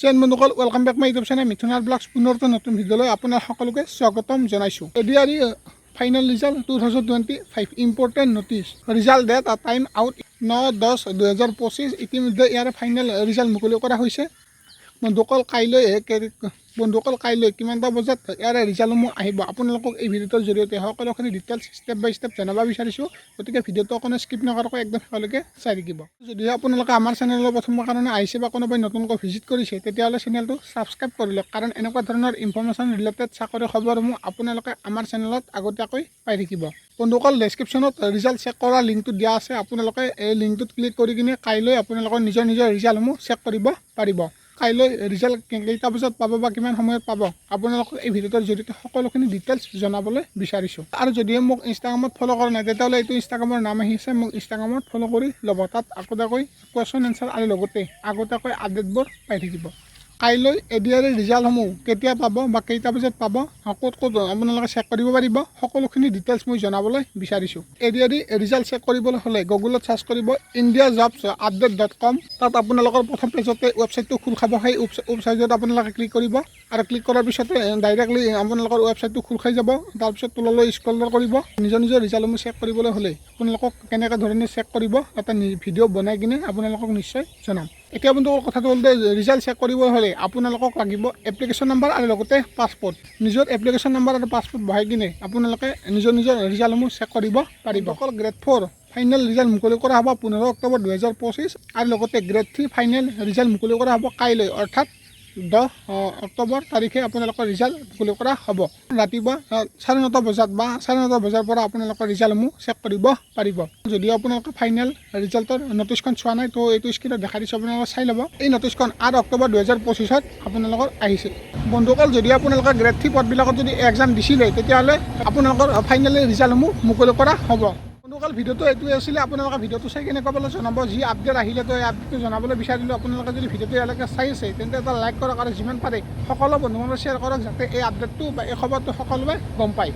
বন্ধুসকল welcome back my YouTube channel মিথুনাৰ vlogs পুনৰটো নতুন ভিডিঅ'লৈ আপোনাৰ সকলোকে স্বাগতম জনাইছোঁ। ADRE final result 2025 important notice result date time out 9/10/2025 ইতিমধ্যে ইয়াৰ ফাইনেল ৰিজাল্ট মুকলি কৰা হৈছে। বন্ধুসকল কাইলৈ কিমানটা বজাত ইয়াৰ ৰিজাল্টসমূহ আহিব আপোনালোকক এই ভিডিঅ'টোৰ জৰিয়তে সকলোখিনি ডিটেইলছ ষ্টেপ বাই ষ্টেপ জনাব বিচাৰিছোঁ। গতিকে ভিডিঅ'টো অকণো স্কিপ নকৰাকৈ একদম শেষলৈকে চাই থাকিব। যদিহে আপোনালোকে আমাৰ চেনেলৰ প্ৰথমৰ কাৰণে আহিছে বা কোনোবাই নতুনকৈ ভিজিট কৰিছে তেতিয়াহ'লে চেনেলটো ছাবস্ক্ৰাইব কৰি লওক, কাৰণ এনেকুৱা ধৰণৰ ইনফৰমেশ্যন ৰিলেটেড চাকৰি খবৰসমূহ আপোনালোকে আমাৰ চেনেলত আগতীয়াকৈ পাই থাকিব। বন্ধুসকল ডেছক্ৰিপশ্যনত ৰিজাল্ট চেক কৰা লিংকটো দিয়া আছে, আপোনালোকে এই লিংকটোত ক্লিক কৰি কিনে কাইলৈ আপোনালোকৰ নিজৰ ৰিজাল্টসমূহ চেক কৰিব পাৰিব। কাইলৈ ৰিজাল্ট কেইটা বজাত পাব বা কিমান সময়ত পাব আপোনালোকক এই ভিডিঅ'টোৰ জৰিয়তে সকলোখিনি ডিটেইলছ জনাবলৈ বিচাৰিছোঁ। আৰু যদিহে মোক ইনষ্টাগ্ৰামত ফ'ল' কৰা নাই তেতিয়াহ'লে এইটো ইনষ্টাগ্ৰামৰ নাম আহিছে, মোক ইনষ্টাগ্ৰামত ফ'ল' কৰি ল'ব। তাত আগতীয়াকৈ কুৱেশ্যন এনচাৰ আৰু লগতে আগতীয়াকৈ আপডেটবোৰ পাই থাকিব। কাইলৈ এডিআৰই ৰিজাল্টসমূহ কেতিয়া পাব বা কেইটা বজাত পাব, ক'ত আপোনালোকে চেক কৰিব পাৰিব, সকলোখিনি ডিটেইলছ মই জনাবলৈ বিচাৰিছোঁ। এডিআৰই ৰিজাল্ট চেক কৰিবলৈ হ'লে গুগলত চাৰ্চ কৰিব indiajobsupdate.com। তাত আপোনালোকৰ প্ৰথম পেজতে ৱেবছাইটটো খোল খাব। সেই ৱেবছাইটত আপোনালোকে ক্লিক কৰিব আৰু ক্লিক কৰাৰ পিছতে ডাইৰেক্টলি আপোনালোকৰ ৱেবছাইটটো খোল খাই যাব। তাৰপিছত তললৈ স্ক্ৰল কৰিব। নিজৰ ৰিজাল্টসমূহ চেক কৰিবলৈ হ'লে আপোনালোকক কেনেকৈ ধৰণে চেক কৰিব এটা ভিডিঅ' বনাই কিনে আপোনালোকক নিশ্চয় জনাম। এতিয়া বন্ধুসকল কথাটো হ'ল যে ৰিজাল্ট চেক কৰিবলৈ হ'লে আপোনালোকক লাগিব এপ্লিকেশ্যন নম্বৰ আৰু লগতে পাছপৰ্ট। নিজৰ এপ্লিকেশ্যন নম্বৰ আৰু পাছপৰ্ট বহাই কিনে আপোনালোকে নিজৰ ৰিজাল্টসমূহ চেক কৰিব পাৰিব। অকল গ্ৰেড 4 ফাইনেল ৰিজাল্ট মুকলি কৰা হ'ব 15 অক্টোবৰ 2025 আৰু লগতে গ্ৰেড 3 ফাইনেল ৰিজাল্ট মুকলি কৰা হ'ব কাইলৈ অৰ্থাৎ 10 অক্টোবৰ তাৰিখে আপোনালোকৰ ৰিজাল্ট মুকলি কৰা হ'ব। ৰাতিপুৱা 9:30 বজাত বা 9:30 বজাৰ পৰা আপোনালোকৰ ৰিজাল্টসমূহ চেক কৰিব পাৰিব। যদিও আপোনালোকে ফাইনেল ৰিজাল্টৰ নটিছখন চোৱা নাই তো এইটো স্ক্ৰীনত দেখাই দিছোঁ, আপোনালোকে চাই ল'ব। এই নটিছখন 8 অক্টোবৰ 2025 আপোনালোকৰ আহিছে। বন্ধুসকল যদি আপোনালোকে গ্ৰেড 3 পদবিলাকত যদি এক্সাম দিছিলে তেতিয়াহ'লে আপোনালোকৰ ফাইনেল ৰিজাল্টসমূহ মুকলি কৰা হ'ব। বন্ধুসকল ভিডিঅ'টো এইটোৱে আছিলে। আপোনালোকে ভিডিঅ'টো চাই কেনেকুৱা পালে জনাব। যি আপডেট আহিলে তো এই আপডেটটো জনাবলৈ বিচাৰিলোঁ। আপোনালোকে যদি ভিডিঅ'টো ইয়ালৈকে চাই আছে তেন্তে এটা লাইক কৰক আৰু যিমান পাৰে সকলো বন্ধুসকলক শ্বেয়াৰ কৰক, যাতে এই আপডেটটো বা এই খবৰটো সকলোৱে গম পায়।